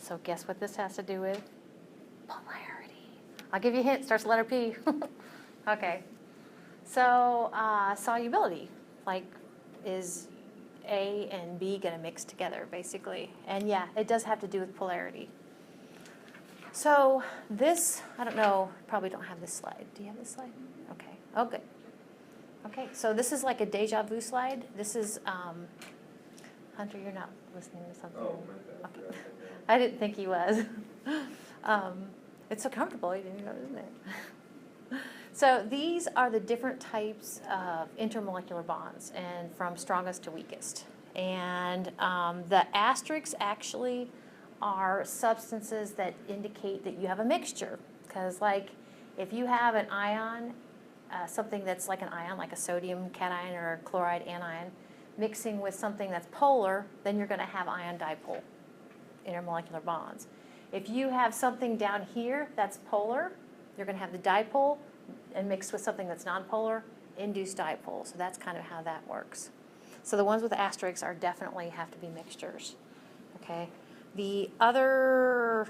So guess what this has to do with? Polarity. I'll give you a hint, starts with letter P. Okay. So solubility, like, is A and B going to mix together, basically? And yeah, it does have to do with polarity. So this, I don't know, probably don't have this slide. Do you have this slide? Okay. Oh, good. Okay, so this is like a deja vu slide. This is, Hunter, you're not listening to something. Oh, my bad. Okay. I didn't think he was. It's so comfortable, you didn't know, isn't it? So these are the different types of intermolecular bonds, and from strongest to weakest. And the asterisks actually are substances that indicate that you have a mixture. Because, like, if you have an ion, something that's like an ion, like a sodium cation or a chloride anion, mixing with something that's polar, then you're going to have ion-dipole intermolecular bonds. If you have something down here that's polar, you're going to have the dipole, and mixed with something that's nonpolar, induced dipole. So that's kind of how that works. So the ones with asterisks are definitely have to be mixtures. Okay. The other,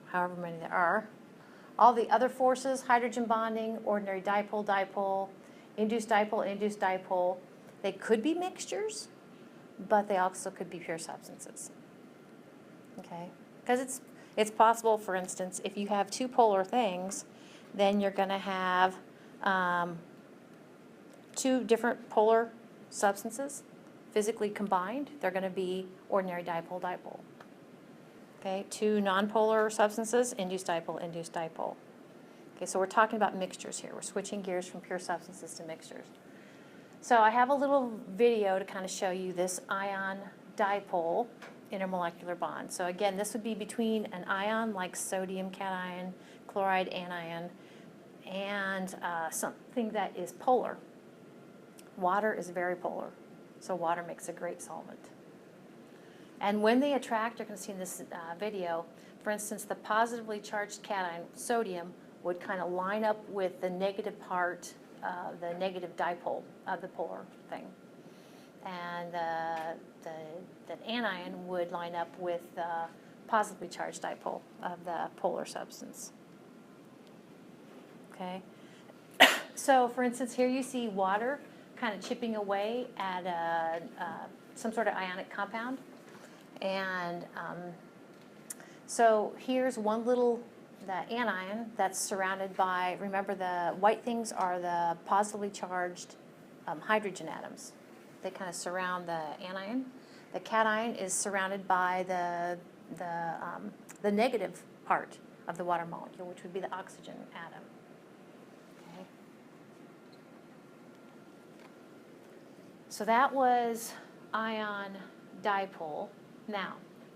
however many there are, all the other forces, hydrogen bonding, ordinary dipole, dipole, induced dipole, they could be mixtures, but they also could be pure substances. Okay? Because it's possible, for instance, if you have two polar things, then you're going to have two different polar substances physically combined. They're going to be ordinary dipole, dipole. Okay, two nonpolar substances, induced dipole, induced dipole. Okay, so we're talking about mixtures here. We're switching gears from pure substances to mixtures. So I have a little video to kind of show you this ion-dipole intermolecular bond. So again, this would be between an ion like sodium cation, chloride anion, and something that is polar. Water is very polar, so water makes a great solvent. And when they attract, you're going to see in this video, for instance, the positively charged cation, sodium, would kind of line up with the negative part, the negative dipole of the polar thing. And the anion would line up with the positively charged dipole of the polar substance. Okay? So, for instance, here you see water kind of chipping away at some sort of ionic compound. And so here's one little, the anion that's surrounded by, remember the white things are the positively charged hydrogen atoms. They kind of surround the anion. The cation is surrounded by the negative part of the water molecule, which would be the oxygen atom. Okay. So that was ion dipole. Now,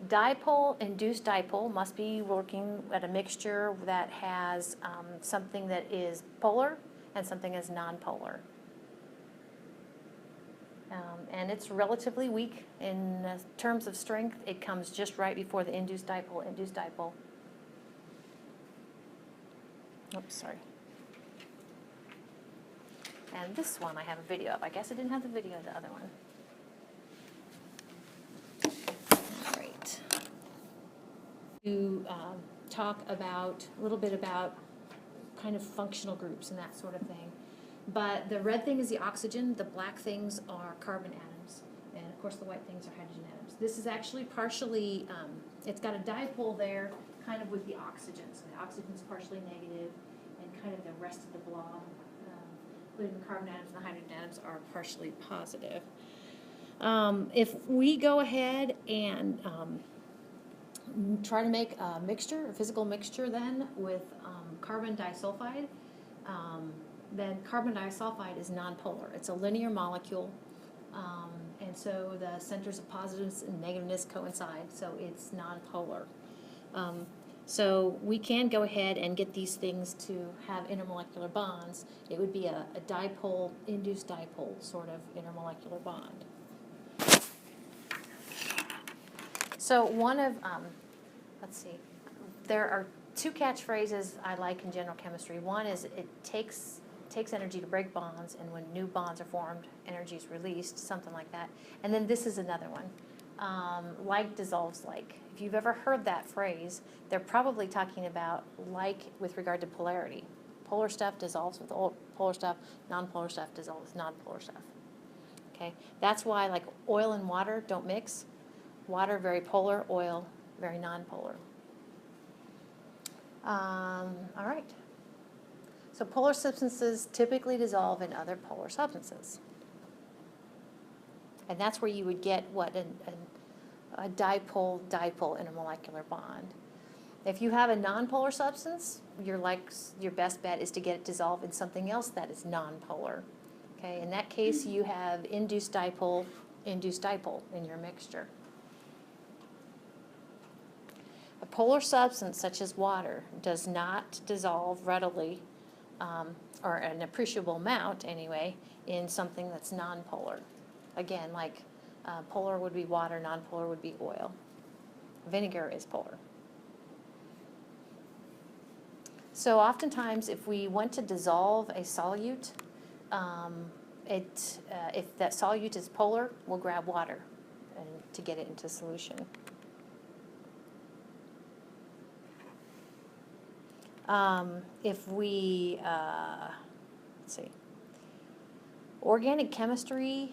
dipole, induced dipole, must be working at a mixture that has something that is polar and something that's nonpolar. And it's relatively weak in terms of strength. It comes just right before the induced dipole, Oops, sorry. And this one I have a video of. I guess I didn't have the video of the other one. To talk about a little bit about kind of functional groups and that sort of thing. But the red thing is the oxygen, the black things are carbon atoms, and of course the white things are hydrogen atoms. This is actually partially, it's got a dipole there kind of with the oxygen. So the oxygen is partially negative and kind of the rest of the blob, including the carbon atoms and the hydrogen atoms, are partially positive. If we go ahead and try to make a mixture, a physical mixture then with carbon disulfide, then carbon disulfide is nonpolar. It's a linear molecule, and so the centers of positiveness and negativeness coincide, so it's nonpolar. So we can go ahead and get these things to have intermolecular bonds. It would be a dipole, induced dipole sort of intermolecular bond. So one of, let's see, there are two catchphrases I like in general chemistry. One is it takes energy to break bonds, and when new bonds are formed, energy is released, something like that. And then this is another one. like dissolves like. If you've ever heard that phrase, they're probably talking about like with regard to polarity. Polar stuff dissolves with polar stuff, non-polar stuff dissolves with non-polar stuff. Okay, that's why like oil and water don't mix. Water very polar, oil very non-polar. All right. So polar substances typically dissolve in other polar substances. And that's where you would get what a dipole-dipole intermolecular bond. If you have a nonpolar substance, your best bet is to get it dissolved in something else that is nonpolar. Okay, in that case, you have induced dipole in your mixture. A polar substance such as water does not dissolve readily, or an appreciable amount anyway, in something that's nonpolar. Again, like polar would be water, nonpolar would be oil. Vinegar is polar. So oftentimes, if we want to dissolve a solute, if that solute is polar, we'll grab water to get it into solution. If we, let's see, organic chemistry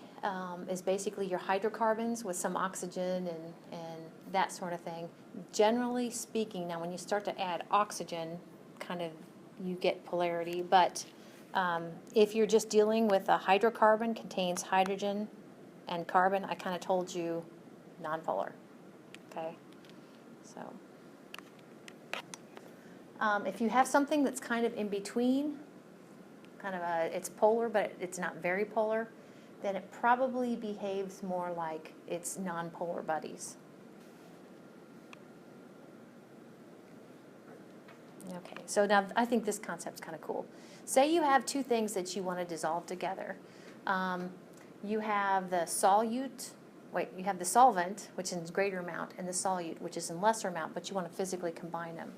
is basically your hydrocarbons with some oxygen and that sort of thing. Generally speaking, now when you start to add oxygen, kind of you get polarity, but if you're just dealing with a hydrocarbon contains hydrogen and carbon, I kind of told you nonpolar, okay? So if you have something that's kind of in between, it's polar but it's not very polar, then it probably behaves more like its nonpolar buddies. Okay, so now I think this concept's kind of cool. Say you have two things that you want to dissolve together. You have the solvent, which is in greater amount, and the solute, which is in lesser amount, but you want to physically combine them.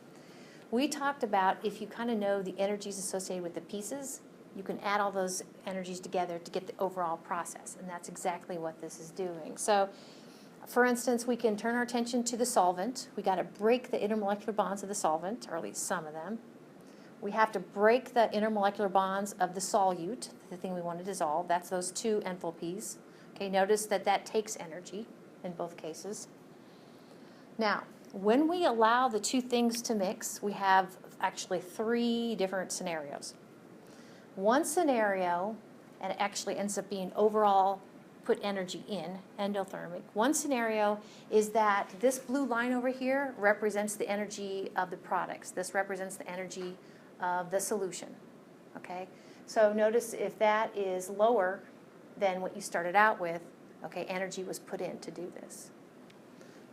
We talked about if you kind of know the energies associated with the pieces, you can add all those energies together to get the overall process, and that's exactly what this is doing. So, for instance, we can turn our attention to the solvent. We got to break the intermolecular bonds of the solvent, or at least some of them. We have to break the intermolecular bonds of the solute, the thing we want to dissolve. That's those two enthalpies. Okay, notice that that takes energy in both cases. Now, when we allow the two things to mix, we have actually three different scenarios. One scenario, and it actually ends up being overall put energy in, endothermic. One scenario is that this blue line over here represents the energy of the products. This represents the energy of the solution, okay? So notice if that is lower than what you started out with, okay, energy was put in to do this.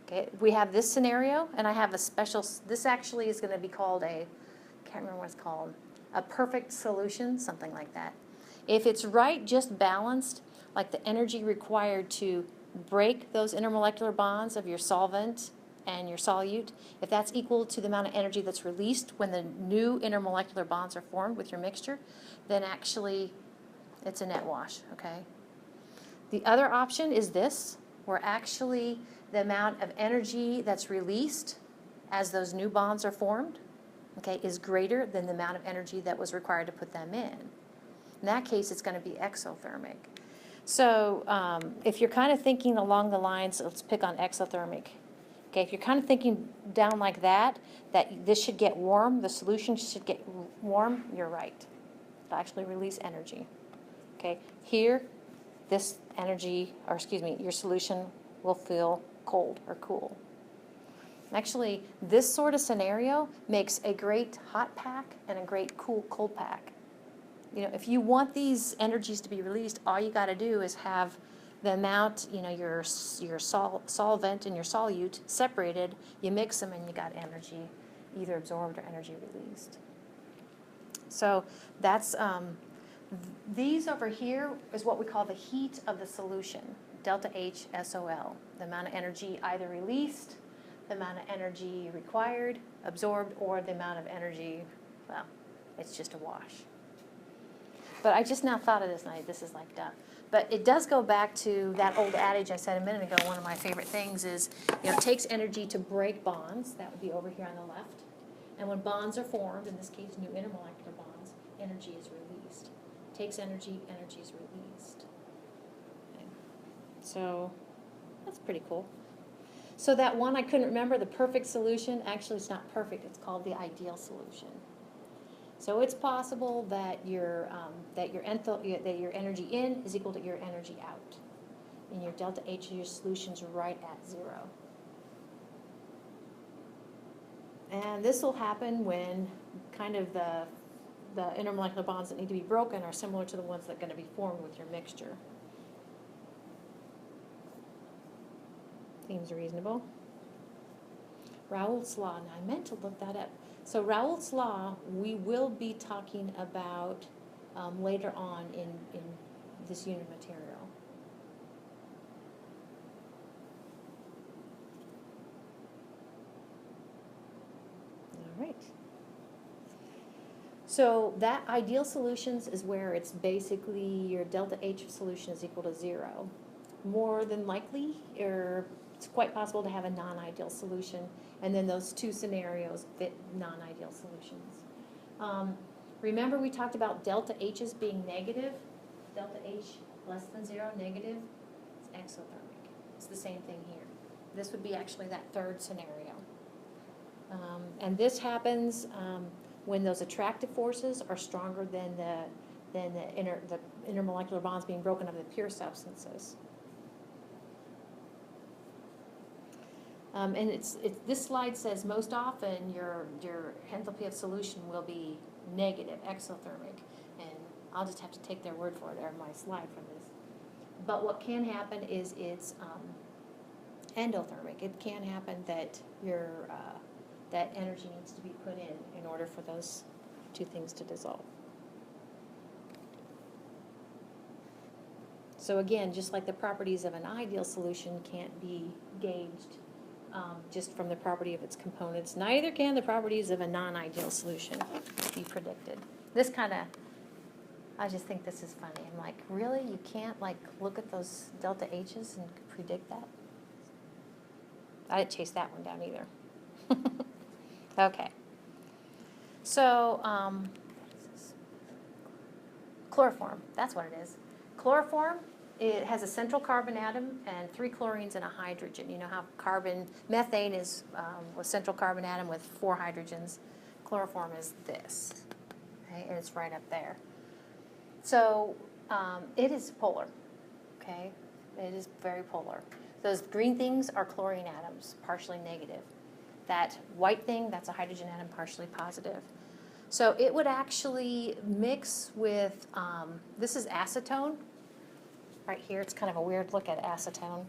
Okay, we have this scenario, and I have a special, this actually is going to be called I can't remember what it's called, a perfect solution, something like that. If it's right, just balanced, like the energy required to break those intermolecular bonds of your solvent and your solute, if that's equal to the amount of energy that's released when the new intermolecular bonds are formed with your mixture, then actually it's a net wash, okay? The other option is this, where actually the amount of energy that's released as those new bonds are formed, okay, is greater than the amount of energy that was required to put them in. In that case, it's going to be exothermic. So if you're kind of thinking along the lines, let's pick on exothermic. Okay, if you're kind of thinking down like that this should get warm, the solution should get warm, you're right. It'll actually release energy. Okay, here, this energy, or excuse me, your solution will feel cold or cool. Actually, this sort of scenario makes a great hot pack and a great cool cold pack. You know, if you want these energies to be released, all you got to do is have the amount, you know, your solvent and your solute separated, you mix them and you got energy either absorbed or energy released. So that's, these over here is what we call the heat of the solution, delta H SOL, the amount of energy either released, the amount of energy required, absorbed, or the amount of energy, well, it's just a wash. But I just now thought of this, and this is like duh. But it does go back to that old adage I said a minute ago. One of my favorite things is, it takes energy to break bonds. That would be over here on the left. And when bonds are formed, in this case new intermolecular bonds, energy is released. Takes energy, energy is released. Okay. So that's pretty cool. So that one I couldn't remember, the perfect solution, actually it's not perfect, it's called the ideal solution. So it's possible that your energy in is equal to your energy out. And your delta H of your solution's right at 0. And this will happen when kind of the intermolecular bonds that need to be broken are similar to the ones that are going to be formed with your mixture. Seems reasonable. Raoult's law. Now, I meant to look that up. So Raoult's law, we will be talking about later on in this unit material. All right. So that ideal solutions is where it's basically your delta H of solution is equal to 0. More than likely, it's quite possible to have a non-ideal solution, and then those two scenarios fit non-ideal solutions. Remember we talked about delta H's being negative, delta H less than 0, negative, it's exothermic. It's the same thing here. This would be actually that third scenario. And this happens when those attractive forces are stronger than the intermolecular bonds being broken of the pure substances. And this slide says most often your enthalpy of solution will be negative, exothermic, and I'll just have to take their word for it, or my slide for this. But what can happen is it's endothermic. It can happen that that energy needs to be put in order for those two things to dissolve. So again, just like the properties of an ideal solution can't be gauged just from the property of its components, neither can the properties of a non-ideal solution be predicted. This kind of, I just think this is funny. I'm like, really? You can't like look at those delta H's and predict that? I didn't chase that one down either. Okay. So, chloroform, that's what it is. Chloroform, it has a central carbon atom and 3 chlorines and a hydrogen. You know how methane is a central carbon atom with 4 hydrogens. Chloroform is this, okay, and it's right up there. So it is polar, okay? It is very polar. Those green things are chlorine atoms, partially negative. That white thing, that's a hydrogen atom, partially positive. So it would actually mix with, this is acetone. Right here, it's kind of a weird look at acetone.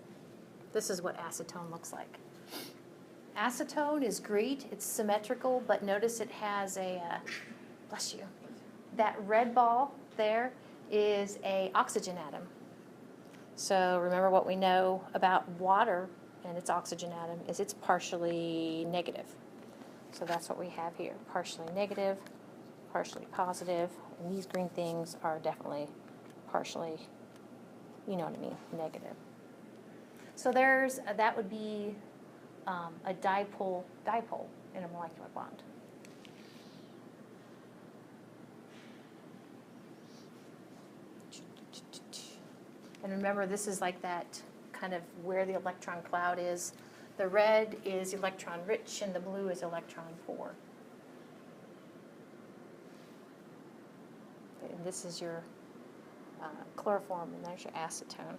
This is what acetone looks like. Acetone is great, it's symmetrical, but notice it has a, bless you, that red ball there is a oxygen atom. So remember what we know about water and its oxygen atom is it's partially negative. So that's what we have here, partially negative, partially positive, and these green things are definitely partially, you know what I mean, negative. So that would be a dipole in a molecular bond. And remember, this is like that kind of where the electron cloud is. The red is electron rich and the blue is electron poor. And this is your chloroform, and there's your acetone.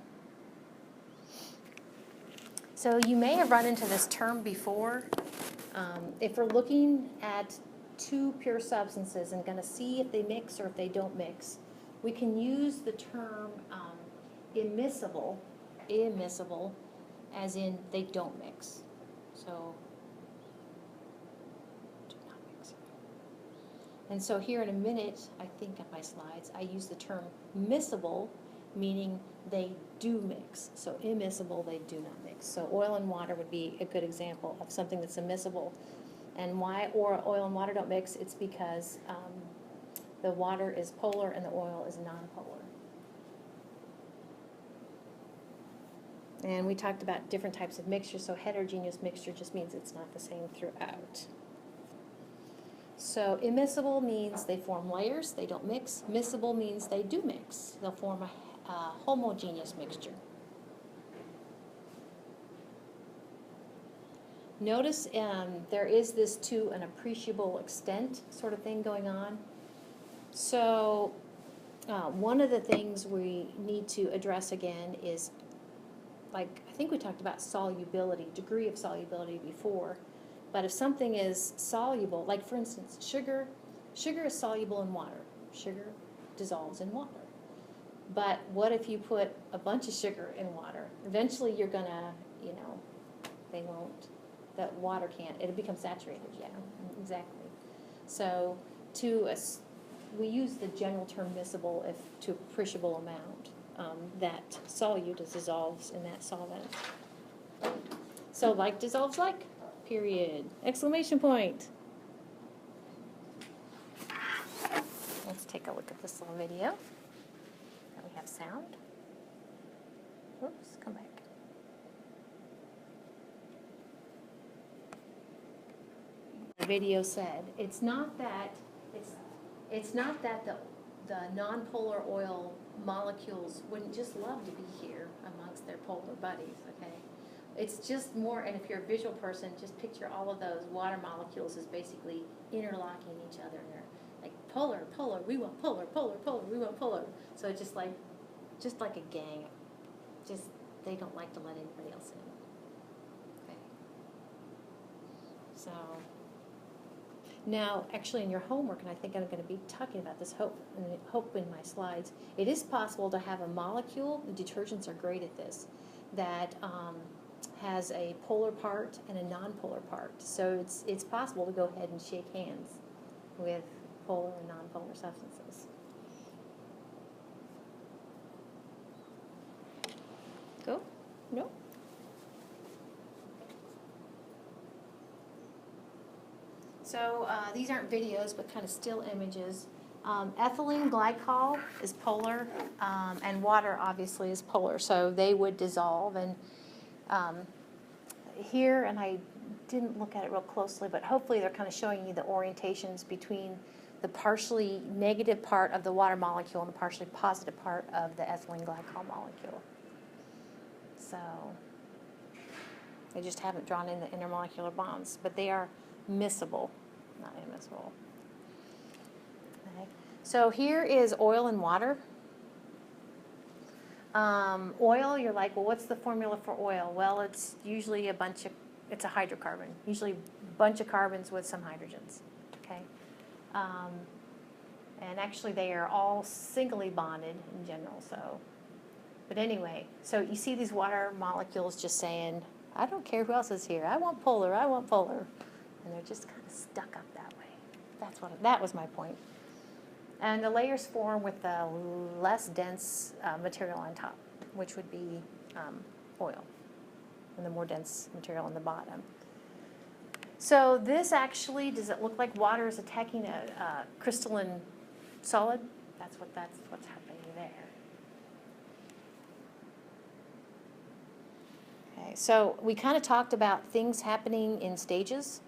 So you may have run into this term before. If we're looking at 2 pure substances and going to see if they mix or if they don't mix, we can use the term immiscible, as in they don't mix. So, do not mix. And so here in a minute, I think on my slides, I use the term miscible, meaning they do mix. So immiscible, they do not mix. So oil and water would be a good example of something that's immiscible. And why oil and water don't mix? It's because the water is polar and the oil is nonpolar. And we talked about different types of mixtures, so heterogeneous mixture just means it's not the same throughout. So immiscible means they form layers, they don't mix. Miscible means they do mix. They'll form a homogeneous mixture. Notice there is this to an appreciable extent sort of thing going on. So one of the things we need to address again is, like, I think we talked about solubility, degree of solubility before. But if something is soluble, like for instance, sugar is soluble in water. Sugar dissolves in water. But what if you put a bunch of sugar in water? Eventually you're gonna, they won't, the water can't, it'll become saturated, yeah, exactly. So we use the general term miscible if to appreciable amount that solute dissolves in that solvent. So like dissolves like. Period. Exclamation point. Let's take a look at this little video. Now we have sound. Oops, come back. The video said it's not that the nonpolar oil molecules wouldn't just love to be here amongst their polar buddies, okay? It's just more, and if you're a visual person, just picture all of those water molecules as basically interlocking each other. And they're like polar, polar, we want polar, polar, polar, we want polar. So it's just like a gang. Just, they don't like to let anybody else in. Okay. So, now, actually in your homework, and I think I'm going to be talking about this hope in my slides, it is possible to have a molecule, the detergents are great at this, that has a polar part and a non-polar part. So it's possible to go ahead and shake hands with polar and non-polar substances. Go? No? So these aren't videos, but kind of still images. Ethylene glycol is polar, and water obviously is polar, so they would dissolve. And here, and I didn't look at it real closely, but hopefully they're kind of showing you the orientations between the partially negative part of the water molecule and the partially positive part of the ethylene glycol molecule. So they just haven't drawn in the intermolecular bonds, but they are miscible, not immiscible. Okay. So here is oil and water. Oil, you're like, well, what's the formula for oil? Well, it's usually it's a hydrocarbon, usually a bunch of carbons with some hydrogens, okay? And actually they are all singly bonded in general, so. But anyway, so you see these water molecules just saying, I don't care who else is here, I want polar, I want polar. And they're just kind of stuck up that way. That was my point. And the layers form with the less dense material on top, which would be oil, and the more dense material on the bottom. So this actually, does it look like water is attacking a crystalline solid? That's what's happening there. Okay, so we kind of talked about things happening in stages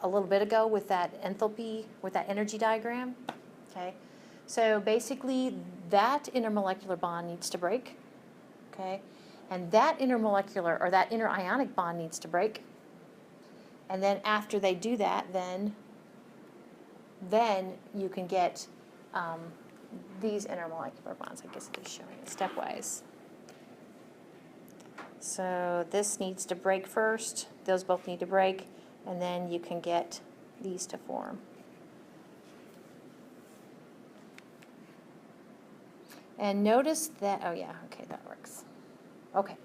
a little bit ago with that enthalpy, with that energy diagram. Okay, so basically that intermolecular bond needs to break. Okay, and that intermolecular or that interionic bond needs to break. And then after they do that, then you can get these intermolecular bonds. I guess I'm just showing it stepwise. So this needs to break first. Those both need to break. And then you can get these to form. And notice that, oh yeah, okay, that works. Okay.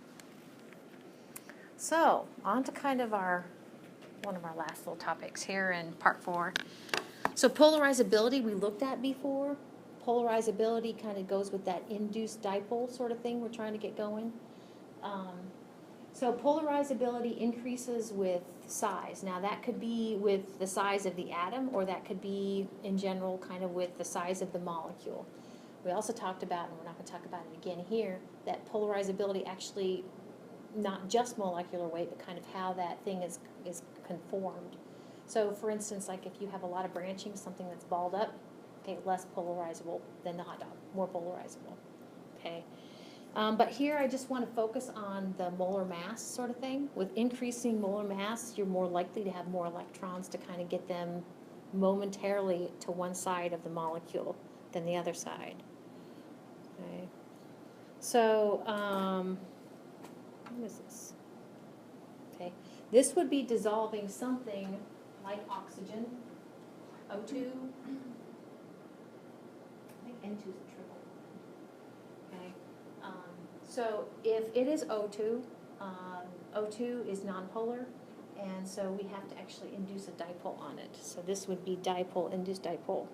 So, on to kind of one of our last little topics here in part 4. So polarizability we looked at before. Polarizability kind of goes with that induced dipole sort of thing we're trying to get going. So polarizability increases with size. Now that could be with the size of the atom, or that could be in general kind of with the size of the molecule. We also talked about, and we're not going to talk about it again here, that polarizability actually, not just molecular weight, but kind of how that thing is conformed. So for instance, like if you have a lot of branching, something that's balled up, okay, less polarizable than the hot dog, more polarizable, okay? But here I just want to focus on the molar mass sort of thing. With increasing molar mass, you're more likely to have more electrons to kind of get them momentarily to one side of the molecule than the other side. Okay. So, what is this? Okay, this would be dissolving something like oxygen, O2. I think N2 is a triple. Okay. So if it is O2, O2 is nonpolar, and so we have to actually induce a dipole on it. So this would be dipole, induced dipole.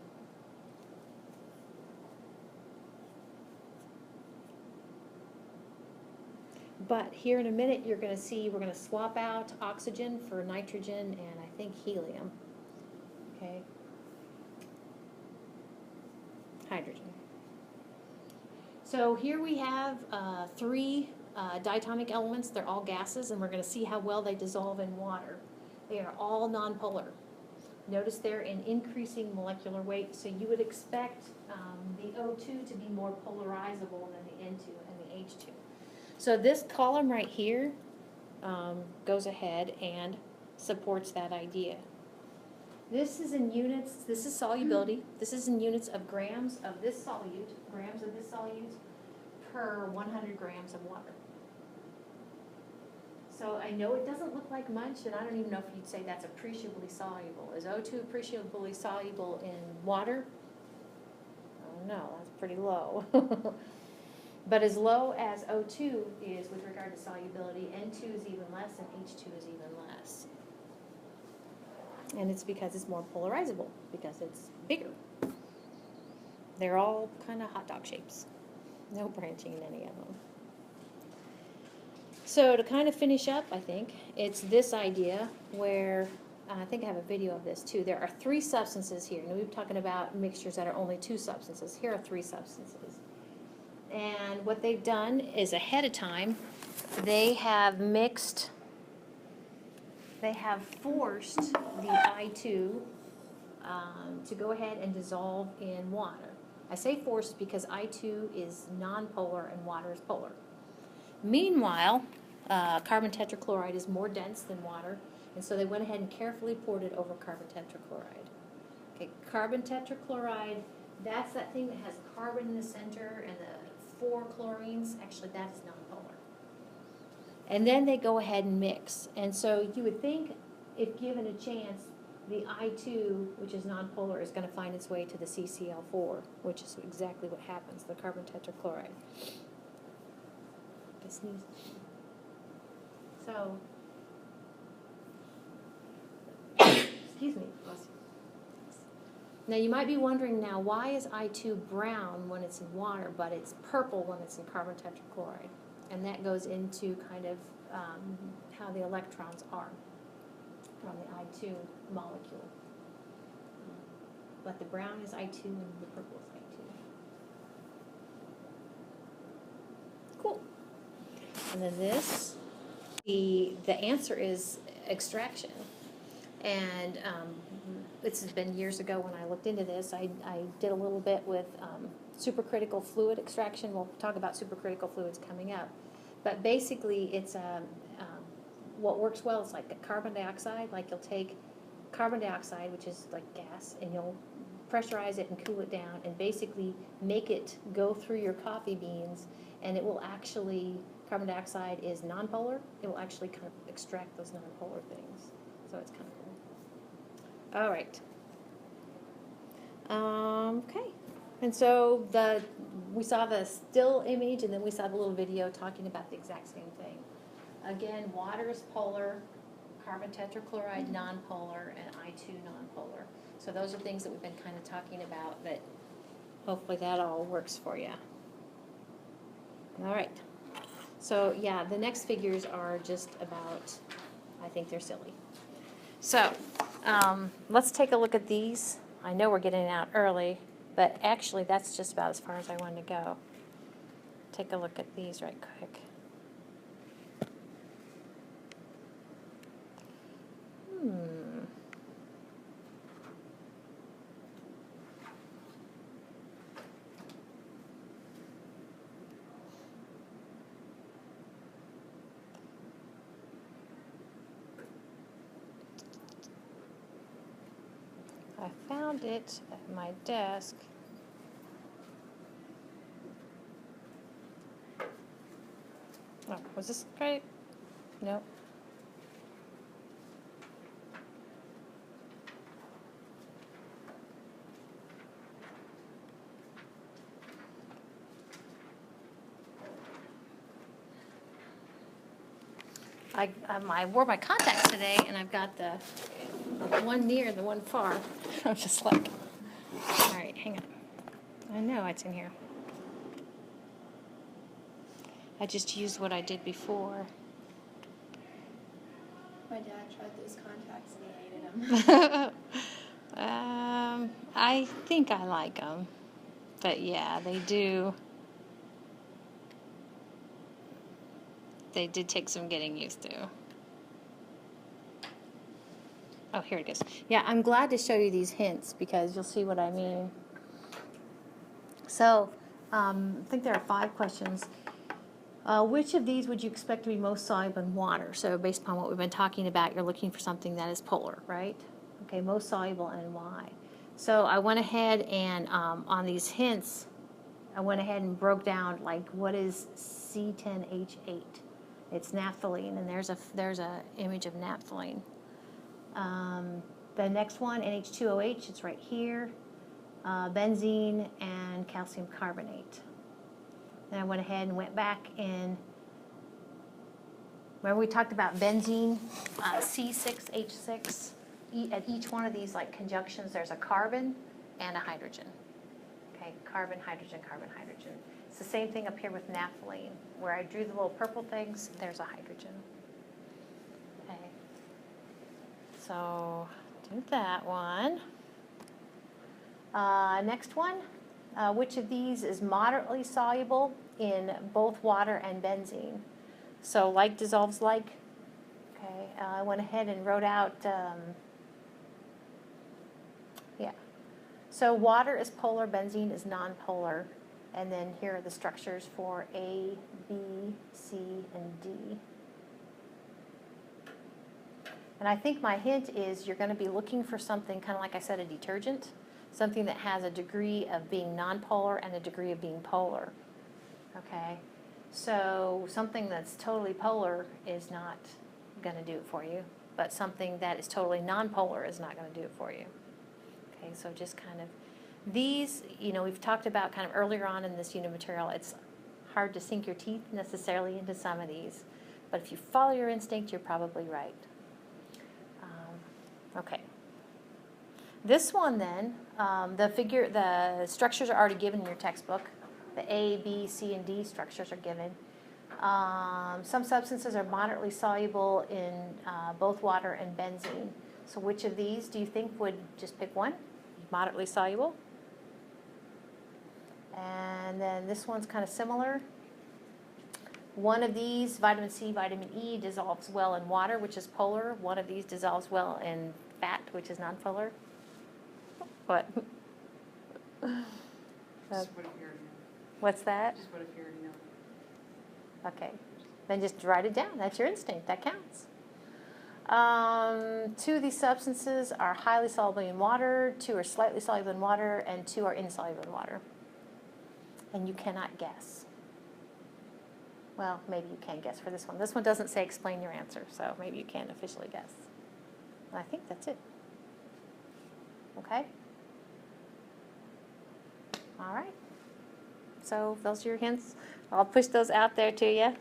But here in a minute, you're going to see we're going to swap out oxygen for nitrogen and I think helium. Okay. Hydrogen. So here we have 3 diatomic elements. They're all gases, and we're going to see how well they dissolve in water. They are all nonpolar. Notice they're in increasing molecular weight, so you would expect the O2 to be more polarizable than the N2 and the H2. So this column right here goes ahead and supports that idea. This is in units, this is solubility, this is in units of grams of this solute, per 100 grams of water. So I know it doesn't look like much, and I don't even know if you'd say that's appreciably soluble. Is O2 appreciably soluble in water? Oh no, that's pretty low. But as low as O2 is with regard to solubility, N2 is even less and H2 is even less. And it's because it's more polarizable, because it's bigger. They're all kind of hot dog shapes. No branching in any of them. So to kind of finish up, I think, it's this idea where, I think I have a video of this too, there are 3 substances here. Now we've been talking about mixtures that are only 2 substances. Here are 3 substances. And what they've done is ahead of time, they have mixed, they have forced the I2 to go ahead and dissolve in water. I say forced because I2 is nonpolar and water is polar. Meanwhile, carbon tetrachloride is more dense than water, and so they went ahead and carefully poured it over carbon tetrachloride. Okay, carbon tetrachloride, that's that thing that has carbon in the center and the 4 chlorines, actually that's nonpolar. And then they go ahead and mix. And so you would think, if given a chance, the I2, which is nonpolar, is going to find its way to the CCl4, which is exactly what happens, the carbon tetrachloride. So, excuse me. Now you might be wondering now, why is I2 brown when it's in water, but it's purple when it's in carbon tetrachloride? And that goes into kind of how the electrons are on the I2 molecule. But the brown is I2 and the purple is I2. Cool. And then this, the answer is extraction. And this has been years ago when I looked into this. I did a little bit with supercritical fluid extraction. We'll talk about supercritical fluids coming up. But basically, it's what works well is like a carbon dioxide. Like you'll take carbon dioxide, which is like gas, and you'll pressurize it and cool it down and basically make it go through your coffee beans, and it will actually, carbon dioxide is nonpolar. It will actually kind of extract those nonpolar things. So it's kind of cool. All right. Okay. And so we saw the still image, and then we saw the little video talking about the exact same thing. Again, water is polar, carbon tetrachloride nonpolar, and I2 nonpolar. So those are things that we've been kind of talking about, but hopefully that all works for you. All right. So yeah, the next figures are just about, I think they're silly. So let's take a look at these. I know we're getting out early. But actually, that's just about as far as I wanted to go. Take a look at these right quick. I found it at my desk. Oh, was this right? Nope. I wore my contacts today, and I've got the one near and the one far. I'm just like, all right, hang on. I know it's in here. I just used what I did before. My dad tried those contacts and he hated them. I think I like them, but yeah, they do. They did take some getting used to. Oh, here it is. Yeah, I'm glad to show you these hints because you'll see what I mean. So, I think there are 5 questions. Which of these would you expect to be most soluble in water? So based upon what we've been talking about, you're looking for something that is polar, right? Okay, most soluble and why? So I went ahead and on these hints, I went ahead and broke down like what is C10H8. It's naphthalene, and there's a image of naphthalene. The next one, NH2OH, it's right here. Benzene and calcium carbonate. Then I went ahead and went back and remember we talked about benzene, C6H6. At each one of these like conjunctions, there's a carbon and a hydrogen. Okay, carbon, hydrogen, carbon, hydrogen. It's the same thing up here with naphthalene. Where I drew the little purple things, there's a hydrogen. Okay, so do that one. Next one, which of these is moderately soluble in both water and benzene? So like dissolves like. Okay, I went ahead and wrote out, yeah. So water is polar, benzene is nonpolar. And then here are the structures for A, B, C, and D. And I think my hint is you're going to be looking for something, kind of like I said, a detergent, something that has a degree of being nonpolar and a degree of being polar. Okay? So something that's totally polar is not going to do it for you, but something that is totally nonpolar is not going to do it for you. Okay, so just kind of these, we've talked about kind of earlier on in this unit material, it's hard to sink your teeth necessarily into some of these, but if you follow your instinct, you're probably right. Okay. This one then, the structures are already given in your textbook. The A, B, C, and D structures are given. Some substances are moderately soluble in both water and benzene. So which of these do you think would, just pick one, moderately soluble? And then this one's kind of similar. One of these, vitamin C, vitamin E, dissolves well in water, which is polar. One of these dissolves well in fat, which is nonpolar. What? Just what if you already know. What's that? Just what if you already know. Okay. Then just write it down. That's your instinct. That counts. 2 of these substances are highly soluble in water, 2 are slightly soluble in water, and 2 are insoluble in water. And you cannot guess. Well, maybe you can guess for this one. This one doesn't say explain your answer, so maybe you can officially guess. And I think that's it. Okay? All right. So those are your hints. I'll push those out there to you.